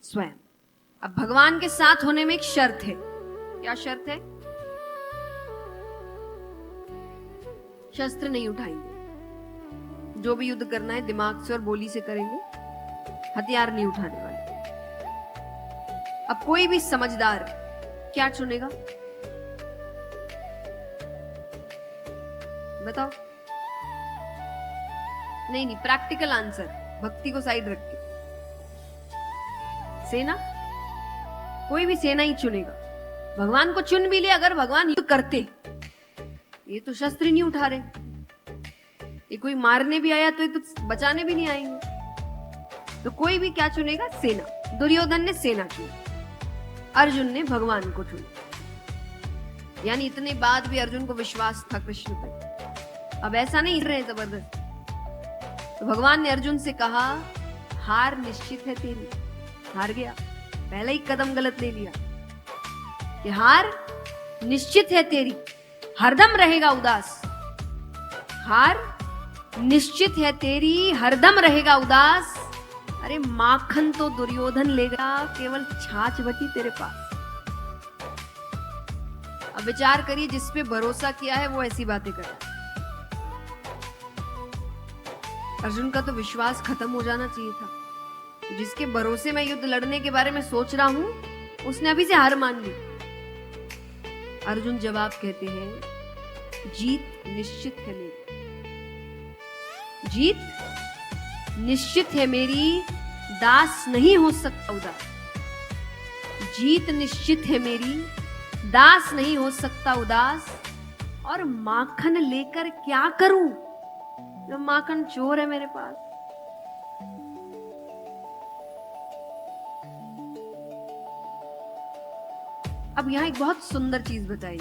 स्वयं। अब भगवान के साथ होने में एक शर्त है। क्या शर्त है? शस्त्र नहीं उठाएंगे, जो भी युद्ध करना है दिमाग से और बोली से करेंगे, हथियार नहीं उठाने वाले। अब कोई भी समझदार क्या चुनेगा? बताओ। नहीं, प्रैक्टिकल आंसर, भक्ति को साइड रख के। सेना, कोई भी सेना ही चुनेगा। भगवान को चुन भी ले, अगर भगवान युद्ध करते, ये तो शस्त्र ही नहीं उठा रहे, ये कोई मारने भी आया तो ये तो बचाने भी नहीं आएंगे। तो कोई भी क्या चुनेगा? सेना। दुर्योधन ने सेना चुनी, अर्जुन ने भगवान को चुना। यानी इतने बाद भी अर्जुन को विश्वास था कृष्ण पे। अब ऐसा नहीं रहे जबरदस्त। तो भगवान ने अर्जुन से कहा, हार निश्चित है तेरी। हार गया, पहला ही कदम गलत ले लिया कि हार निश्चित है तेरी, हरदम रहेगा उदास। हार निश्चित है तेरी, हरदम रहेगा उदास। अरे माखन तो दुर्योधन लेगा, केवल छाछ बची तेरे पास। अब विचार करिए, जिस पे भरोसा किया है वो ऐसी बातें कर रहा है। अर्जुन का तो विश्वास खत्म हो जाना चाहिए था। जिसके भरोसे मैं युद्ध लड़ने के बारे में सोच रहा हूं, उसने अभी से हार मान ली। अर्जुन जवाब कहते हैं, जीत निश्चित है मेरी। जीत निश्चित है मेरी, दास नहीं हो सकता उदास। जीत निश्चित है मेरी, दास नहीं हो सकता उदास। और माखन लेकर क्या करूं? जो माखन चोर है मेरे पास। अब यहां एक बहुत सुंदर चीज बताई।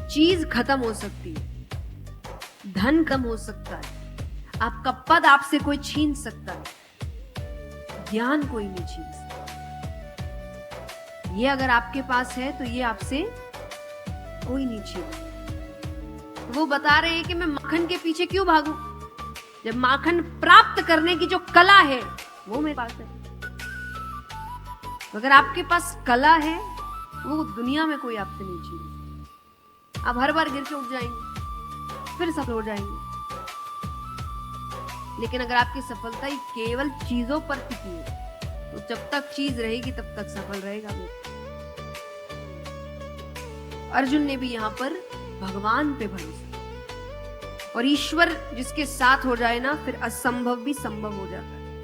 चीज खत्म हो सकती है, धन कम हो सकता है, आपका पद आपसे कोई छीन सकता है, ज्ञान कोई नहीं छीन सकता। ये अगर आपके पास है तो ये आपसे कोई नहीं छीन। वो बता रहे हैं कि मैं माखन के पीछे क्यों भागूं, जब माखन प्राप्त करने की जो कला है वो मेरे पास है। अगर आपके पास कला है, वो दुनिया में कोई आपसे नहीं छीन। आप हर बार गिर के उठ जाएंगे, फिर सफल हो जाएंगे। लेकिन अगर आपकी सफलता ही केवल चीजों पर टिकी है, तो जब तक चीज रहेगी तब तक सफल रहेगा। अर्जुन ने भी यहां पर भगवान पे भरोसा, और ईश्वर जिसके साथ हो जाए ना, फिर असंभव भी संभव हो जाता है।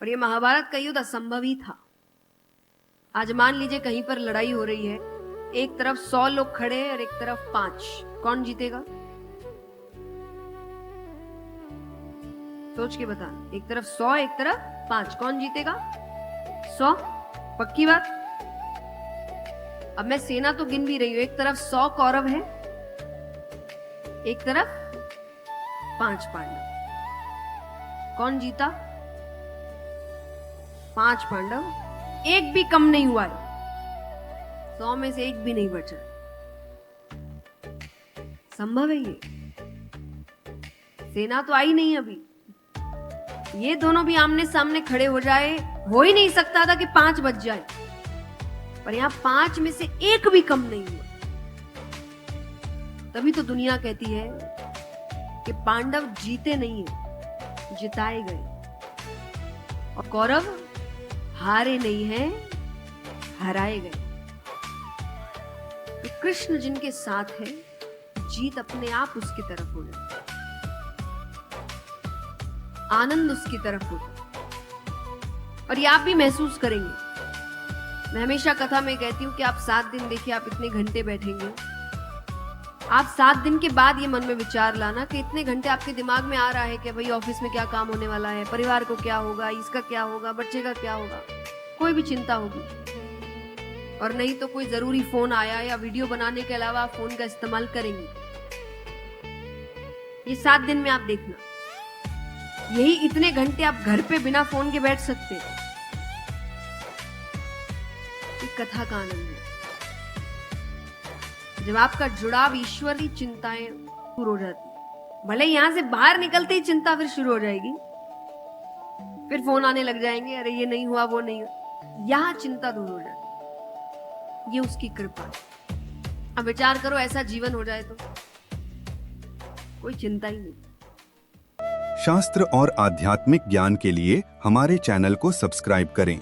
और ये महाभारत का युद्ध असंभव ही था। आज मान लीजिए कहीं पर लड़ाई हो रही है, एक तरफ 100 लोग खड़े हैं और एक तरफ 5, कौन जीतेगा? सोच के बता। एक तरफ 100, एक तरफ 5, कौन जीतेगा? 100, पक्की बात। अब मैं सेना तो गिन भी रही हूं, एक तरफ 100 कौरव है, एक तरफ 5 पांडव। कौन जीता? 5 पांडव, एक भी कम नहीं हुआ है। 100 में से एक भी नहीं बचा। संभव है ये? सेना तो आई नहीं अभी। ये दोनों भी आमने सामने खड़े हो जाए, हो ही नहीं सकता था कि 5 बच जाए, पर यहां 5 में से एक भी कम नहीं हुआ। तभी तो दुनिया कहती है कि पांडव जीते नहीं है, जिताए गए, और कौरव हारे नहीं हैं, हराए गए। तो कृष्ण जिनके साथ है, जीत अपने आप उसकी तरफ हो जाती है, आनंद उसकी तरफ होता। और ये आप भी महसूस करेंगे। मैं हमेशा कथा में कहती हूँ कि आप 7 दिन देखिए, आप इतने घंटे बैठेंगे, आप 7 दिन के बाद ये मन में विचार लाना कि इतने घंटे आपके दिमाग में आ रहा है कि भाई ऑफिस में क्या काम होने वाला है, परिवार को क्या होगा, इसका क्या होगा, बच्चे का क्या होगा, कोई भी चिंता होगी। और नहीं तो कोई जरूरी फोन आया या वीडियो बनाने के अलावा आप फोन का इस्तेमाल करेंगे। ये 7 दिन में आप देखना, यही इतने घंटे आप घर पे बिना फोन के बैठ सकते हैं। कथा का आनंद है जब आपका जुड़ाव ईश्वरी चिंताएं दूर हो जाती है। भले यहां से बाहर निकलते ही चिंता फिर शुरू हो जाएगी, फिर फोन आने लग जाएंगे, अरे ये नहीं हुआ वो नहीं हुआ। यहाँ चिंता दूर हो जाए, ये उसकी कृपा है। अब विचार करो ऐसा जीवन हो जाए तो कोई चिंता ही नहीं। शास्त्र और आध्यात्मिक ज्ञान के लिए हमारे चैनल को सब्सक्राइब करें।